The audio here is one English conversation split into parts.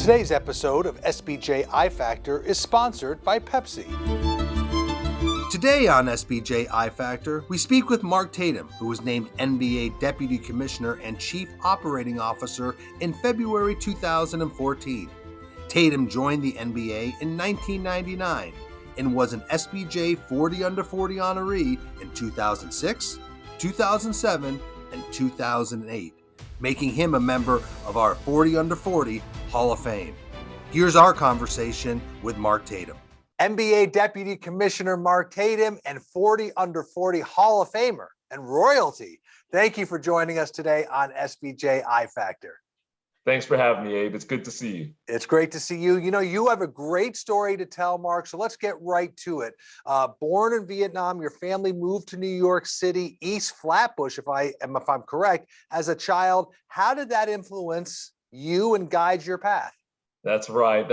Today's episode of SBJ I Factor is sponsored by Pepsi. Today on SBJ I Factor, we speak with Mark Tatum, who was named NBA Deputy Commissioner and Chief Operating Officer in February 2014. Tatum joined the NBA in 1999 and was an SBJ 40 Under 40 honoree in 2006, 2007, and 2008, making him a member of our 40 Under 40 Hall of Fame. Here's our conversation with Mark Tatum. NBA Deputy Commissioner Mark Tatum and 40 Under 40 Hall of Famer and royalty. Thank you for joining us today on SBJ I Factor. Thanks for having me, Abe. It's good to see you. It's great to see you. You know, you have a great story to tell, Mark, so let's get right to it. Born in Vietnam, your family moved to New York City, East Flatbush, if I'm correct, as a child. How did that influence you and guide your path? That's right.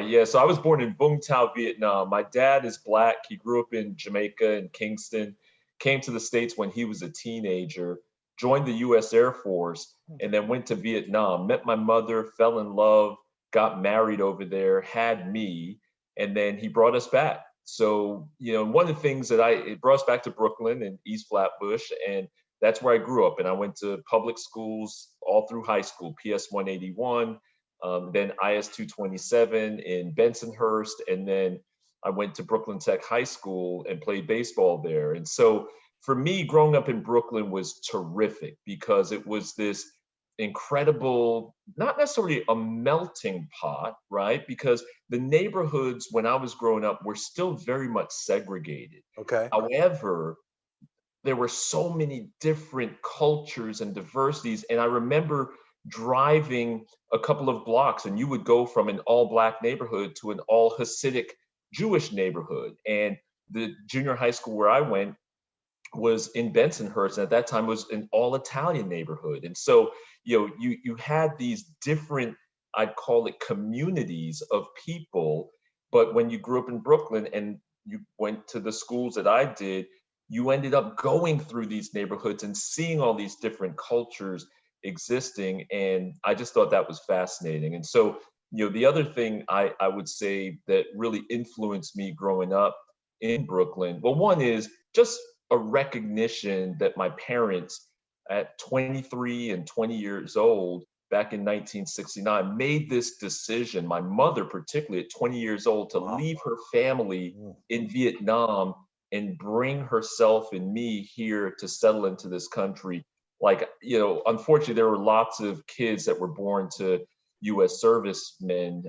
Yeah, so I was born in Vung Tau, Vietnam. My dad is Black. He grew up in Jamaica and Kingston, came to the States when he was a teenager, joined the U.S. Air Force, and then went to Vietnam, met my mother, fell in love, got married over there, had me, and then he brought us back. So, you know, one of the things that it brought us back to Brooklyn and East Flatbush, and that's where I grew up. And I went to public schools all through high school, PS 181, then IS 227 in Bensonhurst, and then I went to Brooklyn Tech High School and played baseball there. And so for me, growing up in Brooklyn was terrific because it was this incredible, not necessarily a melting pot, right? Because the neighborhoods when I was growing up were still very much segregated. Okay. However, there were so many different cultures and diversities. And I remember driving a couple of blocks and you would go from an all Black neighborhood to an all Hasidic Jewish neighborhood. And the junior high school where I went was in Bensonhurst, and at that time was an all Italian neighborhood. And so, you know, you had these different, I'd call it communities of people. But when you grew up in Brooklyn and you went to the schools that I did, you ended up going through these neighborhoods and seeing all these different cultures existing. And I just thought that was fascinating. And so, you know, the other thing I would say that really influenced me growing up in Brooklyn, well, one is just a recognition that my parents at 23 and 20 years old back in 1969 made this decision, my mother particularly at 20 years old, to leave her family in Vietnam and bring herself and me here to settle into this country. Like, you know, unfortunately, there were lots of kids that were born to U.S. servicemen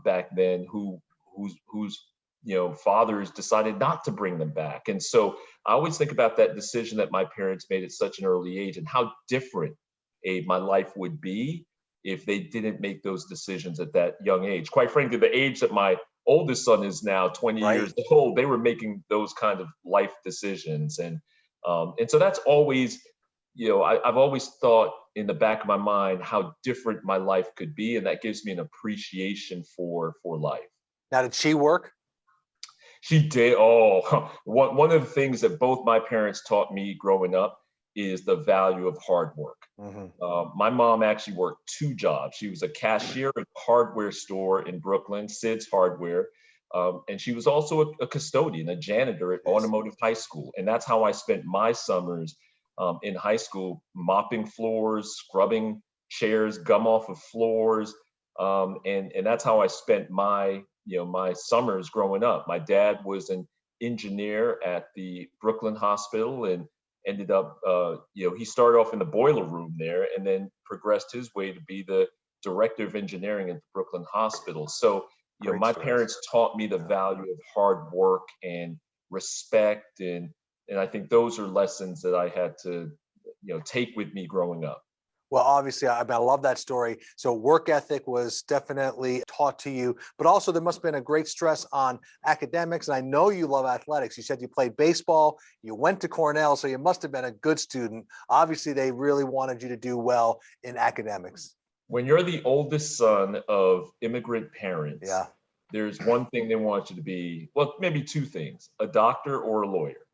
back then whose you know, fathers decided not to bring them back. And so I always think about that decision that my parents made at such an early age and how different my life would be if they didn't make those decisions at that young age. Quite frankly, the age that my oldest son is now 20 years old, they were making those kind of life decisions. And so that's always, you know, I've always thought in the back of my mind how different my life could be. And that gives me an appreciation for life. Now, did she work? She did. Oh, one of the things that both my parents taught me growing up is the value of hard work. My mom actually worked two jobs. She was a cashier at a hardware store in Brooklyn, Sid's Hardware. And she was also a custodian, a janitor at Automotive High School. And that's how I spent my summers in high school, mopping floors, scrubbing chairs, gum off of floors. And that's how I spent my summers growing up. My dad was an engineer at the Brooklyn Hospital and ended up, he started off in the boiler room there and then progressed his way to be the director of engineering at the Brooklyn Hospital. So, you know, my parents taught me the value of hard work and respect. And I think those are lessons that I had to, you know, take with me growing up. Well, obviously, I love that story. So work ethic was definitely taught to you, but also there must have been a great stress on academics. And I know you love athletics. You said you played baseball, you went to Cornell, so you must have been a good student. Obviously, they really wanted you to do well in academics. When you're the oldest son of immigrant parents, there's one thing they want you to be, well, maybe two things, a doctor or a lawyer.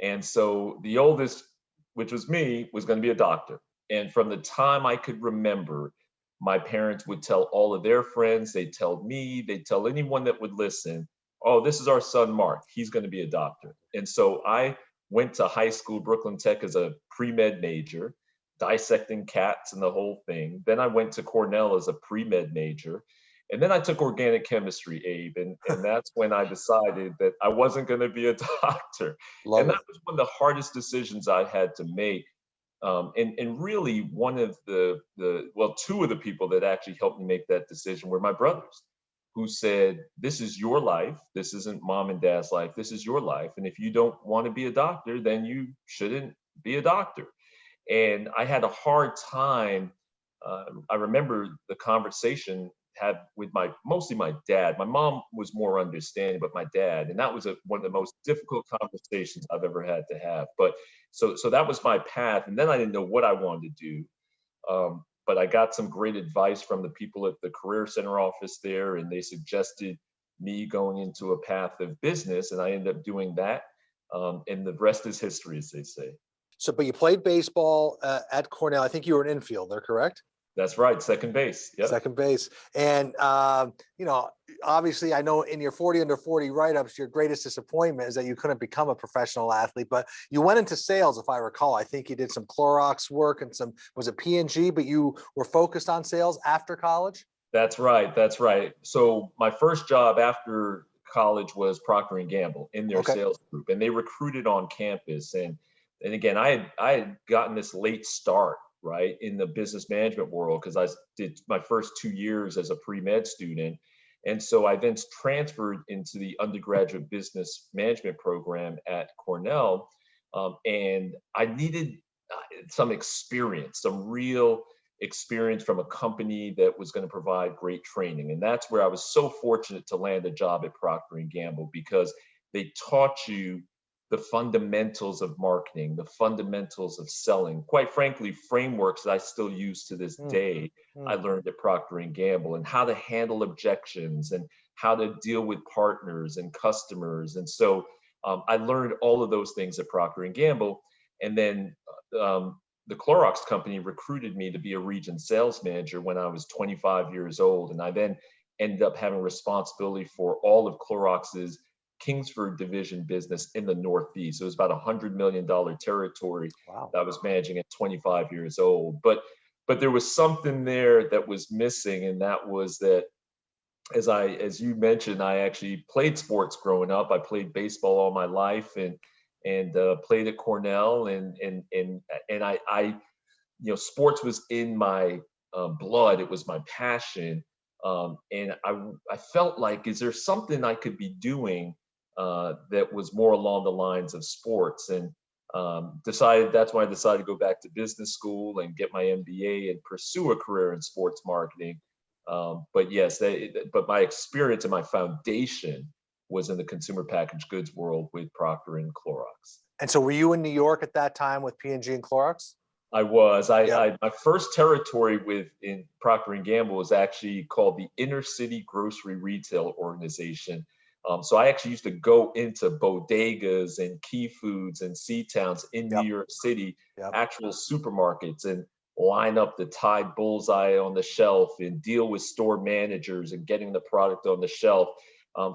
And so the oldest, which was me, was going to be a doctor. And from the time I could remember, my parents would tell all of their friends, they'd tell me, they'd tell anyone that would listen, oh, this is our son, Mark. He's going to be a doctor. And so I went to high school, Brooklyn Tech, as a pre-med major, dissecting cats and the whole thing. Then I went to Cornell as a pre-med major. And then I took organic chemistry, Abe. And that's when I decided that I wasn't going to be a doctor. Love And it. that was one of the hardest decisions I had to make. And really one of well, two of the people that actually helped me make that decision were my brothers, who said, this is your life. This isn't mom and dad's life. This is your life. And if you don't want to be a doctor, then you shouldn't be a doctor. And I had a hard time. I remember the conversation had with mostly my dad. My mom was more understanding, but my dad, and that was one of the most difficult conversations I've ever had to have. But so that was my path. And then I didn't know what I wanted to do. But I got some great advice from the people at the Career Center office there, and they suggested me going into a path of business, and I ended up doing that. And the rest is history, as they say. So, but you played baseball at Cornell. I think you were an infielder, correct? That's right, second base. Yep. Second base. And, obviously, I know in your 40 under 40 write-ups, your greatest disappointment is that you couldn't become a professional athlete, but you went into sales, if I recall. I think you did some Clorox work and was it P&G, but you were focused on sales after college? That's right. That's right. So my first job after college was Procter and Gamble in their Okay. sales group, and they recruited on campus. And again, I had gotten this late start, right, in the business management world, because I did my first 2 years as a pre-med student. And so I then transferred into the undergraduate business management program at Cornell. And I needed some experience, some real experience from a company that was going to provide great training. And that's where I was so fortunate to land a job at Procter and Gamble, because they taught you the fundamentals of marketing, the fundamentals of selling. Quite frankly, frameworks that I still use to this day, I learned at Procter and Gamble, and how to handle objections and how to deal with partners and customers. And so I learned all of those things at Procter and Gamble. And then the Clorox company recruited me to be a region sales manager when I was 25 years old. And I then ended up having responsibility for all of Clorox's Kingsford division business in the Northeast. So it was about $100 million territory. Wow. That I was managing at 25 years old. But there was something there that was missing, and that was that, as you mentioned, I actually played sports growing up. I played baseball all my life, and played at Cornell, and I sports was in my blood. It was my passion, and I felt like, is there something I could be doing that was more along the lines of sports? And that's when I decided to go back to business school and get my MBA and pursue a career in sports marketing. But yes, but my experience and my foundation was in the consumer packaged goods world with Procter and Clorox. And so were you in New York at that time with P&G and Clorox? I was. My first territory in Procter and Gamble was actually called the Inner City Grocery Retail Organization. So I actually used to go into bodegas and Key Foods and C-Towns in New York City, actual supermarkets, and line up the Tide Bullseye on the shelf and deal with store managers and getting the product on the shelf.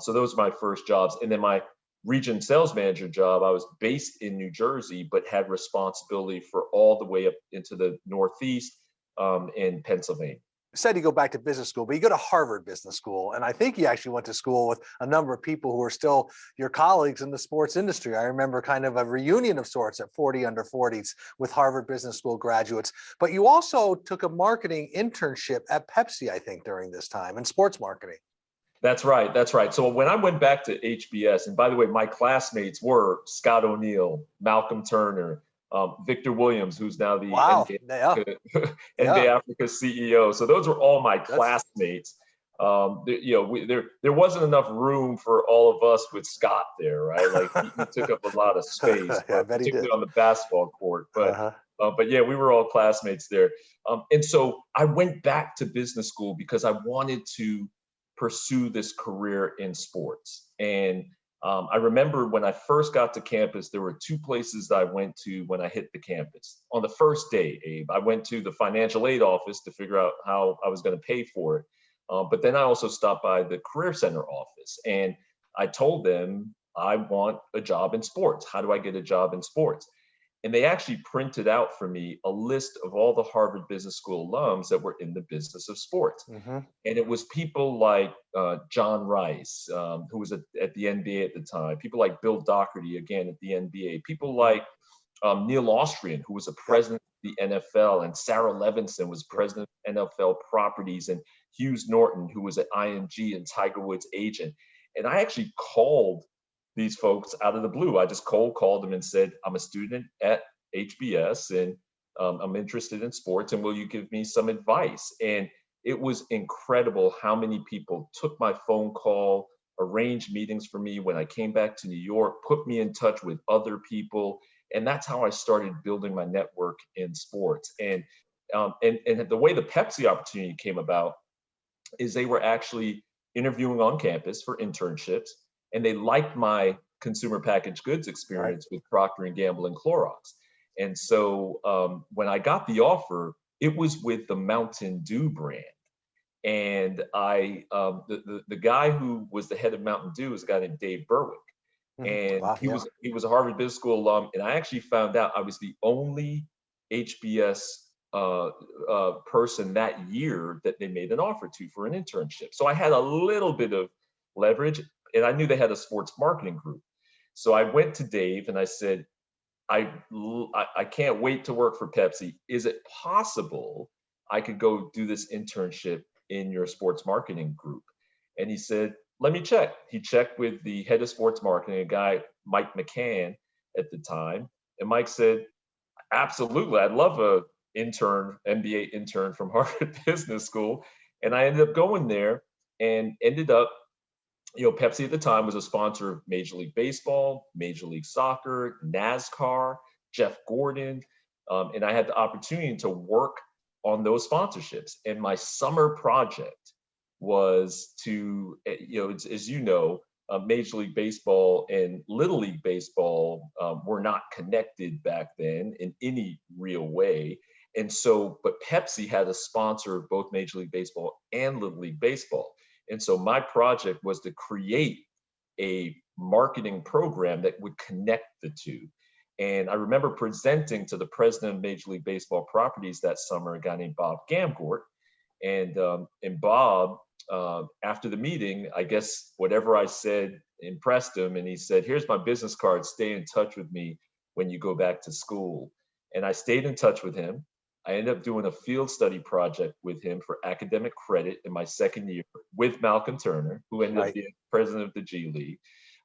So those were my first jobs. And then my region sales manager job, I was based in New Jersey, but had responsibility for all the way up into the Northeast and Pennsylvania. You said you go back to business school, but you go to Harvard Business School. And I think you actually went to school with a number of people who are still your colleagues in the sports industry. I remember kind of a reunion of sorts at 40 under 40s with Harvard Business School graduates. But you also took a marketing internship at Pepsi, I think, during this time in sports marketing. That's right. That's right. So when I went back to HBS, and by the way, my classmates were Scott O'Neill, Malcolm Turner, Victor Williams, who's now the NBA Africa CEO. So those were all my classmates. There wasn't enough room for all of us with Scott there, right? Like he took up a lot of space, particularly on the basketball court. But yeah, we were all classmates there. And so I went back to business school because I wanted to pursue this career in sports. And I remember when I first got to campus, there were two places that I went to when I hit the campus. On the first day, Abe, I went to the financial aid office to figure out how I was going to pay for it. But then I also stopped by the Career Center office and I told them I want a job in sports. How do I get a job in sports? And they actually printed out for me a list of all the Harvard Business School alums that were in the business of sports. Hmm. And it was people like John Rice, who was at the NBA at the time, people like Bill Doherty, again at the NBA, people like Neil Austrian, who was a Yep. president of the NFL, and Sarah Levinson was Yep. president of NFL Properties, and Hughes Norton, who was at IMG and Tiger Woods' agent. And I actually called these folks out of the blue. I just cold called them and said, I'm a student at HBS and I'm interested in sports, and will you give me some advice? And it was incredible how many people took my phone call, arranged meetings for me when I came back to New York, put me in touch with other people. And that's how I started building my network in sports. And the way the Pepsi opportunity came about is they were actually interviewing on campus for internships, and they liked my consumer packaged goods Right. experience with Procter and Gamble and Clorox. And so when I got the offer, it was with the Mountain Dew brand. And the guy who was the head of Mountain Dew was a guy named Dave Berwick, Hmm. and Wow. Yeah. he was a Harvard Business School alum. And I actually found out I was the only HBS person that year that they made an offer to for an internship. So I had a little bit of leverage, and I knew they had a sports marketing group. So I went to Dave and I said, I can't wait to work for Pepsi. Is it possible I could go do this internship in your sports marketing group? And he said, let me check. He checked with the head of sports marketing, a guy, Mike McCann at the time. And Mike said, absolutely. I'd love a intern, MBA intern from Harvard Business School. And I ended up going there and ended up, Pepsi at the time was a sponsor of Major League Baseball, Major League Soccer, NASCAR, Jeff Gordon. And I had the opportunity to work on those sponsorships. And my summer project was to, as you know, Major League Baseball and Little League Baseball were not connected back then in any real way. And so, but Pepsi had a sponsor of both Major League Baseball and Little League Baseball. And so my project was to create a marketing program that would connect the two. And I remember presenting to the president of Major League Baseball Properties that summer, a guy named Bob Gamgort. And Bob, after the meeting, I guess whatever I said impressed him. And he said, here's my business card. Stay in touch with me when you go back to school. And I stayed in touch with him. I ended up doing a field study project with him for academic credit in my second year with Malcolm Turner, who ended up Right. being president of the G League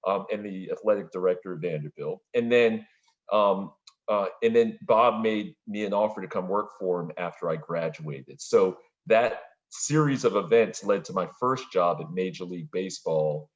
and the athletic director of Vanderbilt. And then Bob made me an offer to come work for him after I graduated. So that series of events led to my first job at Major League Baseball,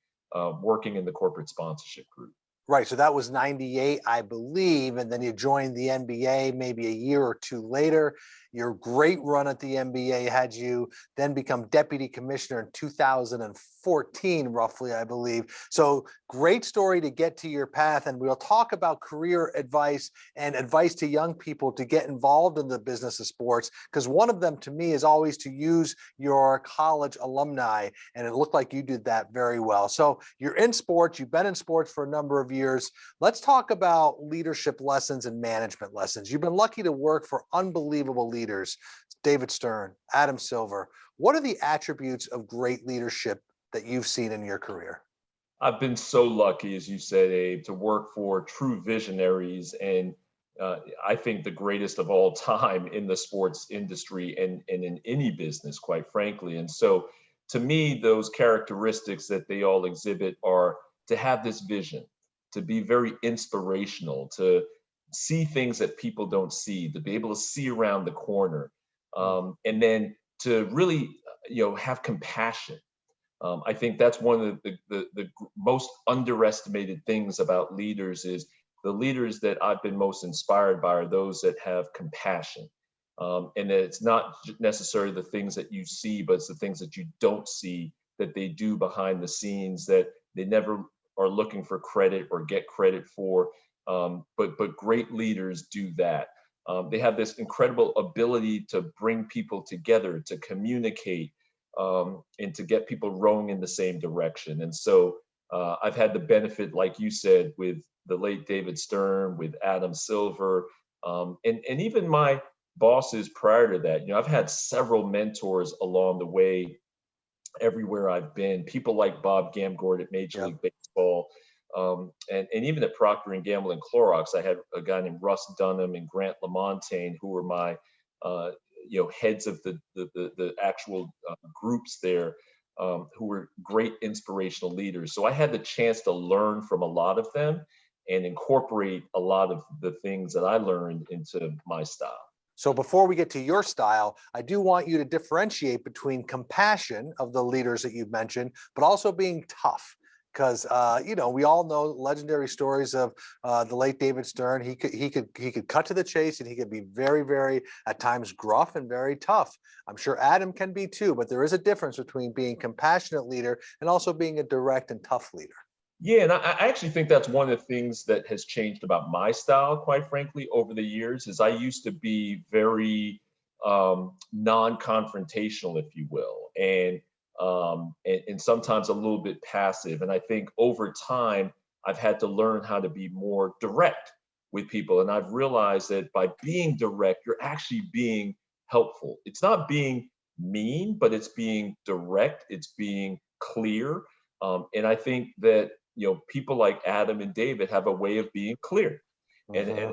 working in the corporate sponsorship group. Right. So that was 98, I believe. And then you joined the NBA maybe a year or two later. Your great run at the NBA had you then become deputy commissioner in 2014, roughly, I believe. So great story to get to your path. And we'll talk about career advice and advice to young people to get involved in the business of sports. Because one of them to me is always to use your college alumni. And it looked like you did that very well. So you're in sports. You've been in sports for a number of years. Let's talk about leadership lessons and management lessons. You've been lucky to work for unbelievable leaders, David Stern, Adam Silver. What are the attributes of great leadership that you've seen in your career? I've been so lucky, as you said, Abe, to work for true visionaries and I think the greatest of all time in the sports industry and in any business, quite frankly. And so to me, those characteristics that they all exhibit are to have this vision, to be very inspirational, to see things that people don't see, to be able to see around the corner, and then to really, have compassion. I think that's one of the most underestimated things about leaders is the leaders that I've been most inspired by are those that have compassion. And that it's not necessarily the things that you see, but it's the things that you don't see that they do behind the scenes that they never are looking for credit or get credit for. But great leaders do that. They have this incredible ability to bring people together, to communicate, and to get people rowing in the same direction. And so I've had the benefit, like you said, with the late David Stern, with Adam Silver, and even my bosses prior to that. I've had several mentors along the way everywhere I've been. People like Bob Gamgord at Major Yeah. League Baseball, and even at Procter and Gamble and Clorox, I had a guy named Russ Dunham and Grant LaMontagne, who were my uh, heads of the actual groups there, who were great inspirational leaders. So I had the chance to learn from a lot of them and incorporate a lot of the things that I learned into my style. So before we get to your style, I do want you to differentiate between compassion of the leaders that you've mentioned, but also being tough. Because we all know legendary stories of the late David Stern. He could cut to the chase, and he could be very, very at times gruff and very tough. I'm sure Adam can be too, but there is a difference between being a compassionate leader and also being a direct and tough leader. Yeah, and I actually think that's one of the things that has changed about my style, quite frankly, over the years. Is I used to be very non-confrontational, if you will, and sometimes a little bit passive. And I think over time, I've had to learn how to be more direct with people, and I've realized that by being direct, you're actually being helpful. It's not being mean, but it's being direct. It's being clear. And I think that people like Adam and David have a way of being clear, and Mhm.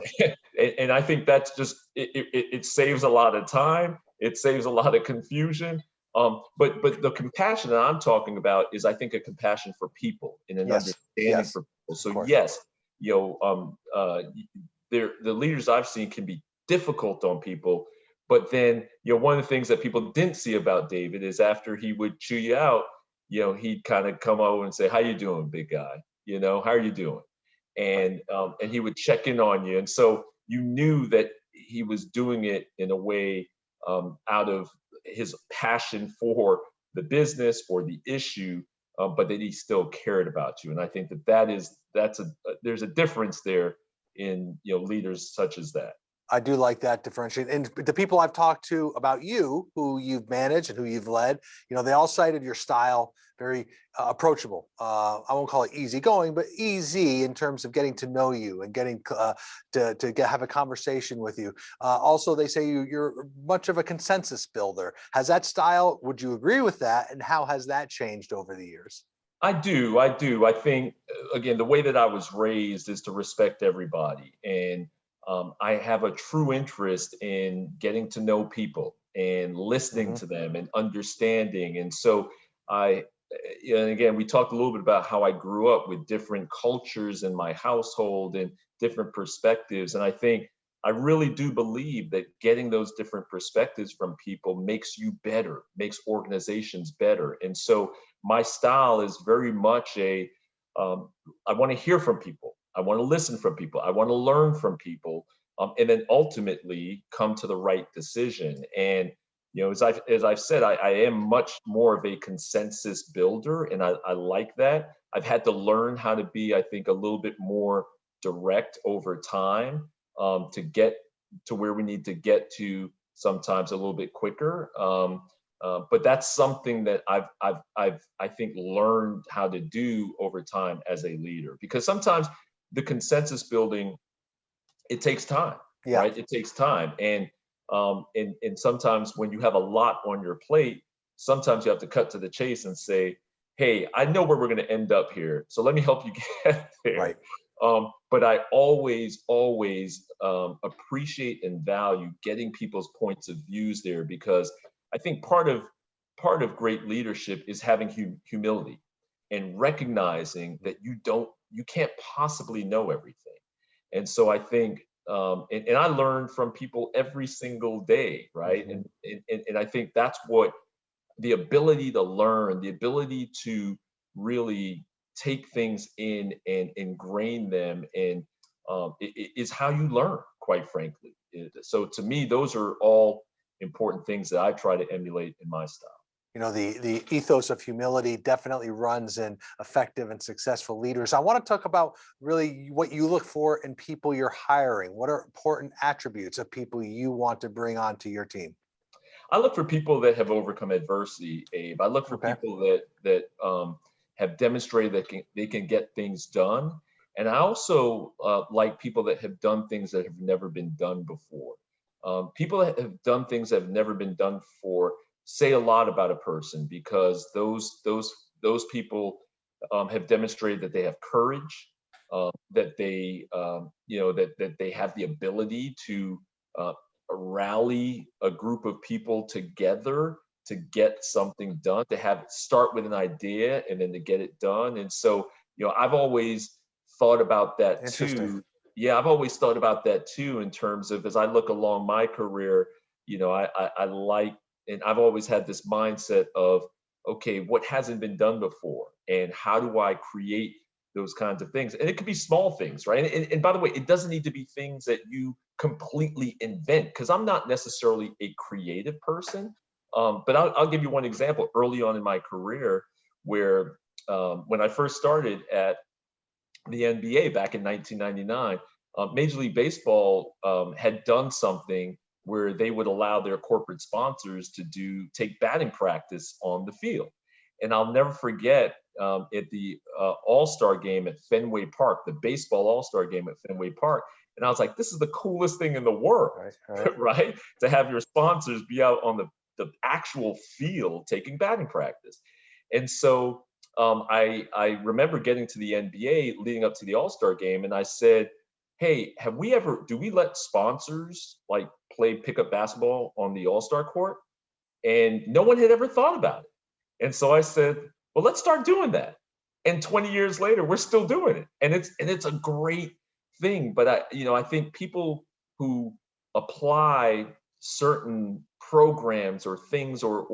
and I think that's just it saves a lot of time. It saves a lot of confusion. But the compassion that I'm talking about is, I think, a compassion for people and an Yes, understanding yes, for people. of So course. yes, you know, the leaders I've seen can be difficult on people, but then one of the things that people didn't see about David is after he would chew you out, he'd kind of come over and say, "How you doing, big guy? How are you doing?" Right. And he would check in on you, and so you knew that he was doing it in a way, out of his passion for the business or the issue, but that he still cared about you. And I think that's there's a difference there in leaders such as that. I do like that differentiate. And the people I've talked to about you, who you've managed and who you've led, they all cited your style very approachable. I won't call it easygoing, but easy in terms of getting to know you and getting have a conversation with you. Also, they say you're much of a consensus builder. Has that style? Would you agree with that? And how has that changed over the years? I do. I do. I think, again, the way that I was raised is to respect everybody. And I have a true interest in getting to know people and listening Hmm. to them and understanding. And so and again, we talked a little bit about how I grew up with different cultures in my household and different perspectives. And I think I really do believe that getting those different perspectives from people makes you better, makes organizations better. And so my style is very much I want to hear from people. I want to listen from people. I want to learn from people, and then ultimately come to the right decision. And as I've said, I am much more of a consensus builder, and I like that. I've had to learn how to be, I think, a little bit more direct over time, to get to where we need to get to, sometimes a little bit quicker. But that's something that I think learned how to do over time as a leader, because sometimes the consensus building, it takes time, Yeah. right? It takes time, and sometimes when you have a lot on your plate, sometimes you have to cut to the chase and say, "Hey, I know where we're going to end up here, so let me help you get there." Right. But I always appreciate and value getting people's points of views there, because I think part of great leadership is having humility and recognizing that you can't possibly know everything. And so I think, and I learn from people every single day, right? Hmm. And I think that's what the ability to learn, the ability to really take things in and ingrain them, and is how you learn, quite frankly. So to me, those are all important things that I try to emulate in my style. the ethos of humility definitely runs in effective and successful leaders. I want to talk about really what you look for in people you're hiring. What are important attributes of people you want to bring onto your team? I look for people that have overcome adversity, Abe. I look for Okay. people that have demonstrated that they can get things done. And I also like people that have done things that have never been done before. People that have done things that have never been done before say a lot about a person, because those people have demonstrated that they have courage, that that they have the ability to uh, rally a group of people together to get something done, to have it start with an idea and then to get it done. And so, I've always thought about that Interesting. too. Yeah, I've always thought about that too, in terms of, as I look along my career, I like, and I've always had this mindset of, okay, what hasn't been done before, and how do I create those kinds of things? And it could be small things, right? And by the way, it doesn't need to be things that you completely invent, because I'm not necessarily a creative person. But I'll give you one example early on in my career, where when I first started at the NBA back in 1999, Major League Baseball had done something where they would allow their corporate sponsors to take batting practice on the field. And I'll never forget, at the All-Star game at Fenway Park, the baseball All-Star game at Fenway Park. And I was like, this is the coolest thing in the world, Right. right? To have your sponsors be out on the actual field taking batting practice. And so I remember getting to the NBA leading up to the All-Star game, and I said, hey, do we let sponsors like play pickup basketball on the All-Star court? And no one had ever thought about it. And so I said, well, let's start doing that. And 20 years later, we're still doing it. And it's a great thing. But I think people who apply certain programs or things, or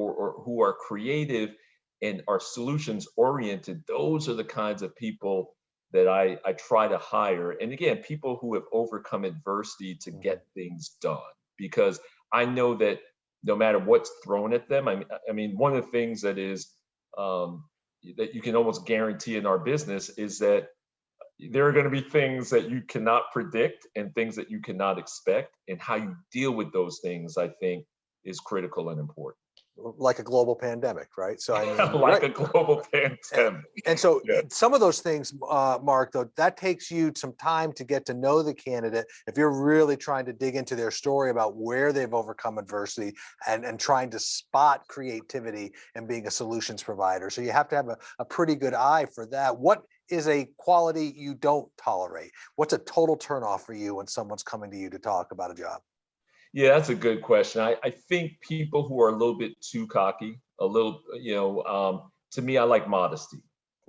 who are creative and are solutions oriented, those are the kinds of people that I try to hire. And again, people who have overcome adversity to get things done, because I know that no matter what's thrown at them, I mean, one of the things that is that you can almost guarantee in our business is that there are going to be things that you cannot predict and things that you cannot expect, and how you deal with those things, I think, is critical and important. Like a global pandemic, right? So I mean, Like right. a global pandemic. And so Yeah. some of those things, Mark, though, that takes you some time to get to know the candidate. If you're really trying to dig into their story about where they've overcome adversity, and trying to spot creativity and being a solutions provider. So you have to have a pretty good eye for that. What is a quality you don't tolerate? What's a total turnoff for you when someone's coming to you to talk about a job? Yeah, that's a good question. I think people who are a little bit too cocky, a little, to me, I like modesty.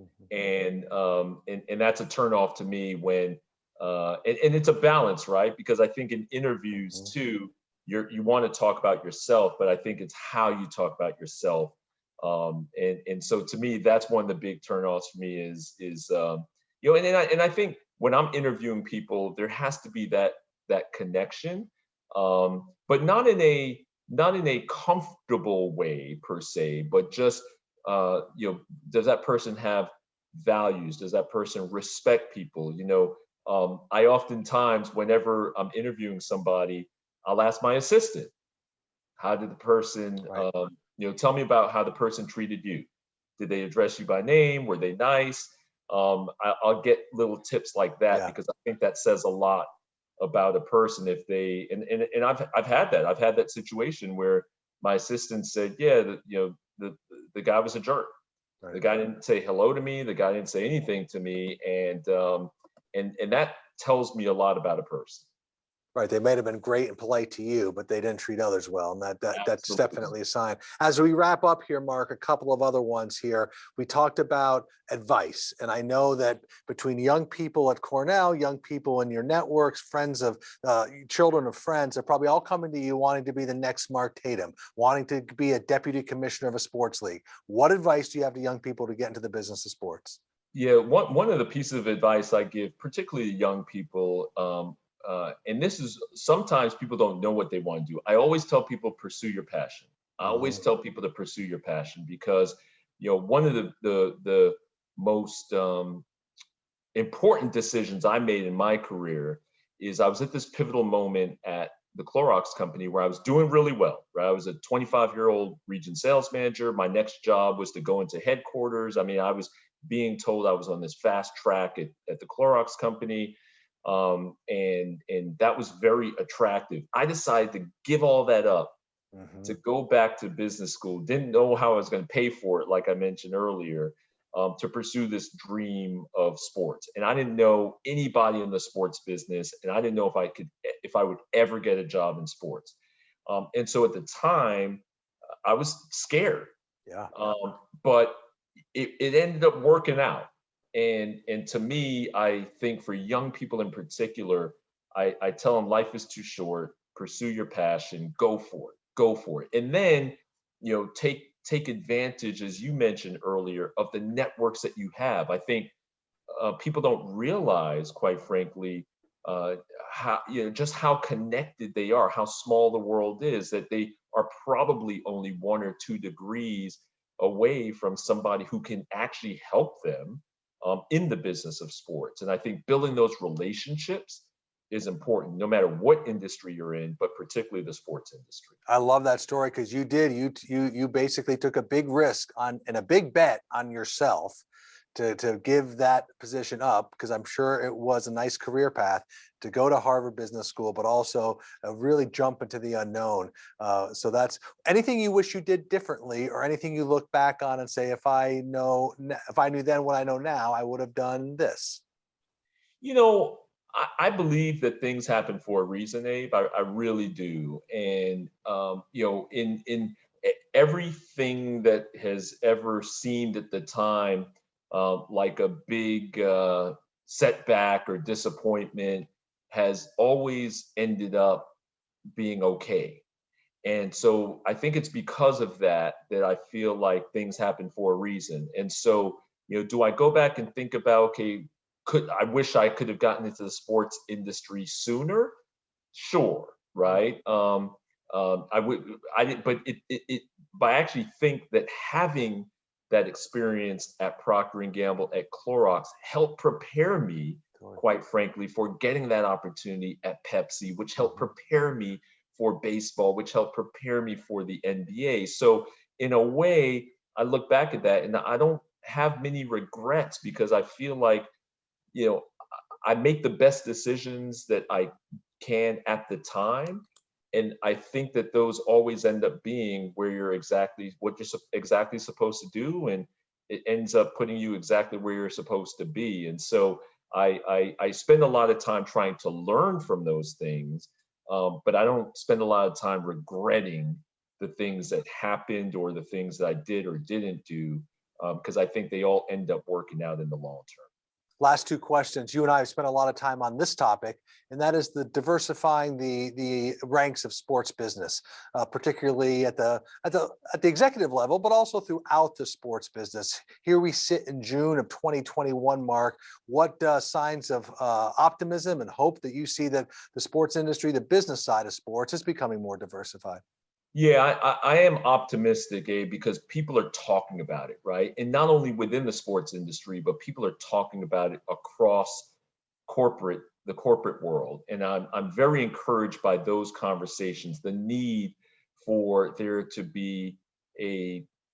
Mhm. And that's a turnoff to me when, and it's a balance, right? Because I think in interviews Mhm. too, you want to talk about yourself, but I think it's how you talk about yourself. And so to me, that's one of the big turnoffs for me and I think when I'm interviewing people, there has to be that connection, but not in a comfortable way per se, but just does that person have values? Does that person respect people? I oftentimes, whenever I'm interviewing somebody, I'll ask my assistant, how did the person, Right. tell me about how the person treated you. Did they address you by name? Were they nice? I'll get little tips like that, Yeah. because I think that says a lot about a person. If they and I've had that situation where my assistant said, yeah, the guy was a jerk. The Right. guy didn't say hello to me. The guy didn't say anything to me, and that tells me a lot about a person. Right. They may have been great and polite to you, but they didn't treat others well. And that's Absolutely. definitely a sign. As we wrap up here, Mark, a couple of other ones here. We talked about advice. And I know that between young people at Cornell, young people in your networks, friends of children of friends, they're probably all coming to you wanting to be the next Mark Tatum, wanting to be a deputy commissioner of a sports league. What advice do you have to young people to get into the business of sports? Yeah, one of the pieces of advice I give, particularly to young people, and this is, sometimes people don't know what they want to do. I always tell people, pursue your passion. I always tell people to pursue your passion because, one of the most important decisions I made in my career is I was at this pivotal moment at the Clorox company where I was doing really well, right? I was a 25-year-old region sales manager. My next job was to go into headquarters. I mean, I was being told I was on this fast track at the Clorox company. And that was very attractive. I decided to give all that up to go back to business school. Didn't know how I was going to pay for it, like I mentioned earlier, to pursue this dream of sports. And I didn't know anybody in the sports business, and I didn't know if I would ever get a job in sports. And so at the time, I was scared. Yeah. But it ended up working out. And to me, I think for young people in particular, I tell them life is too short. Pursue your passion. Go for it. Go for it. And then, take advantage, as you mentioned earlier, of the networks that you have. I think people don't realize, quite frankly, how just how connected they are, how small the world is. That they are probably only 1 or 2 degrees away from somebody who can actually help them in the business of sports. And I think building those relationships is important, no matter what industry you're in, but particularly the sports industry. I love that story because you basically took a big risk and a big bet on yourself to give that position up, because I'm sure it was a nice career path to go to Harvard Business School, but also really jump into the unknown. So that's anything you wish you did differently, or anything you look back on and say, if I knew then what I know now, I would have done this. I believe that things happen for a reason, Abe. I really do. And in everything that has ever seemed at the time like a big setback or disappointment has always ended up being okay. And so I think it's because of that I feel like things happen for a reason. And so, do I go back and think about, okay, I wish I could have gotten into the sports industry sooner? Sure, right? I didn't, but but I actually think that having that experience at Procter and Gamble, at Clorox, helped prepare me, quite frankly, for getting that opportunity at Pepsi, which helped prepare me for baseball, which helped prepare me for the NBA. So in a way, I look back at that and I don't have many regrets, because I feel like, I make the best decisions that I can at the time. And I think that those always end up being where you're exactly what you're exactly supposed to do. And it ends up putting you exactly where you're supposed to be. And so I spend a lot of time trying to learn from those things, but I don't spend a lot of time regretting the things that happened or the things that I did or didn't do, because I think they all end up working out in the long term. Last two questions. You and I have spent a lot of time on this topic, and that is the diversifying the ranks of sports business, particularly at the executive level, but also throughout the sports business. Here we sit in June of 2021, Mark. What signs of optimism and hope that you see that the sports industry, the business side of sports, is becoming more diversified? Yeah, I am optimistic, Abe, because people are talking about it, right? And not only within the sports industry, but people are talking about it across the corporate world. And I'm very encouraged by those conversations, the need for there to be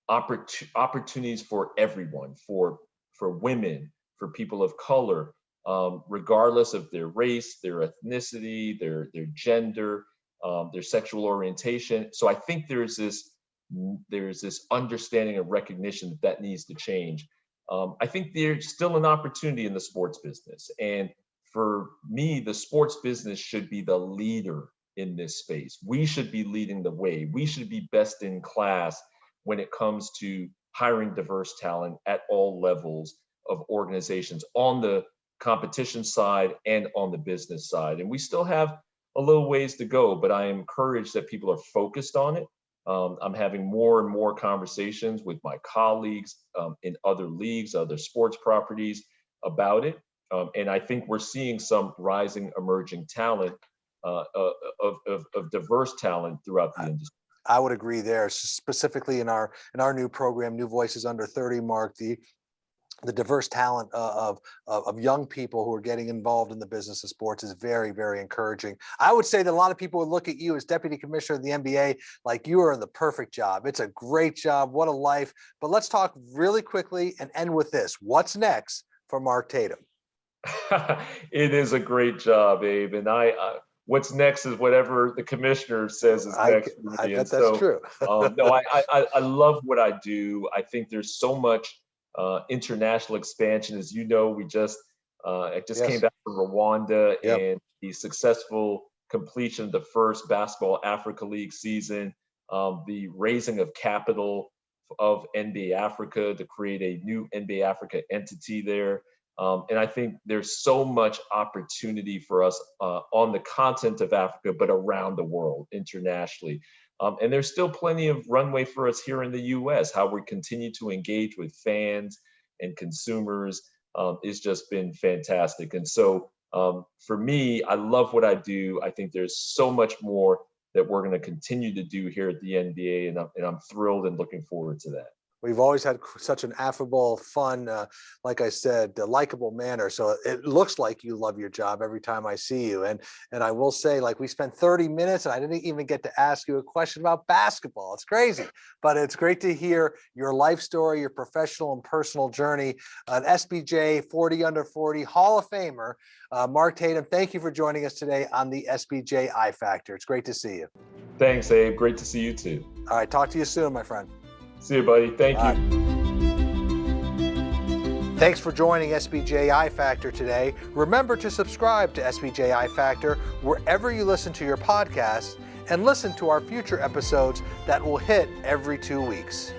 opportunities for everyone, for women, for people of color, regardless of their race, their ethnicity, their gender, their sexual orientation. So I think there's this understanding and recognition that needs to change. I think there's still an opportunity in the sports business, and for me, the sports business should be the leader in this space. We should be leading the way. We should be best in class when it comes to hiring diverse talent at all levels of organizations, on the competition side and on the business side. And we still have a little ways to go, but I am encouraged that people are focused on it. I'm having more and more conversations with my colleagues in other leagues, other sports properties about it. And I think we're seeing some rising emerging talent of diverse talent throughout the industry. I would agree there, specifically in our new program, New Voices Under 30, Mark, the diverse talent of young people who are getting involved in the business of sports is very, very encouraging. I would say that a lot of people would look at you as Deputy Commissioner of the NBA like you are in the perfect job. It's a great job. What a life. But let's talk really quickly and end with this. What's next for Mark Tatum? It is a great job, Abe. And what's next is whatever the commissioner says is next for me. I bet And that's so, true. no, I love what I do. I think there's so much international expansion. As you know, I just came Yes. back from Rwanda Yep. and the successful completion of the first Basketball Africa League season, the raising of capital of NBA Africa to create a new NBA Africa entity there. And I think there's so much opportunity for us on the continent of Africa, but around the world internationally. And there's still plenty of runway for us here in the US. How we continue to engage with fans and consumers has just been fantastic. And so for me, I love what I do. I think there's so much more that we're going to continue to do here at the NBA, and I'm thrilled and looking forward to that. We've always had such an affable, fun, like I said, likable manner. So it looks like you love your job every time I see you. And I will say, like, we spent 30 minutes and I didn't even get to ask you a question about basketball. It's crazy, but it's great to hear your life story, your professional and personal journey. An SBJ 40 under 40 Hall of Famer, Mark Tatum, thank you for joining us today on the SBJ I Factor. It's great to see you. Thanks, Abe. Great to see you too. All right, talk to you soon, my friend. See you, buddy. Thank you. Thanks for joining SBJ I Factor today. Remember to subscribe to SBJ I Factor wherever you listen to your podcasts and listen to our future episodes that will hit every 2 weeks.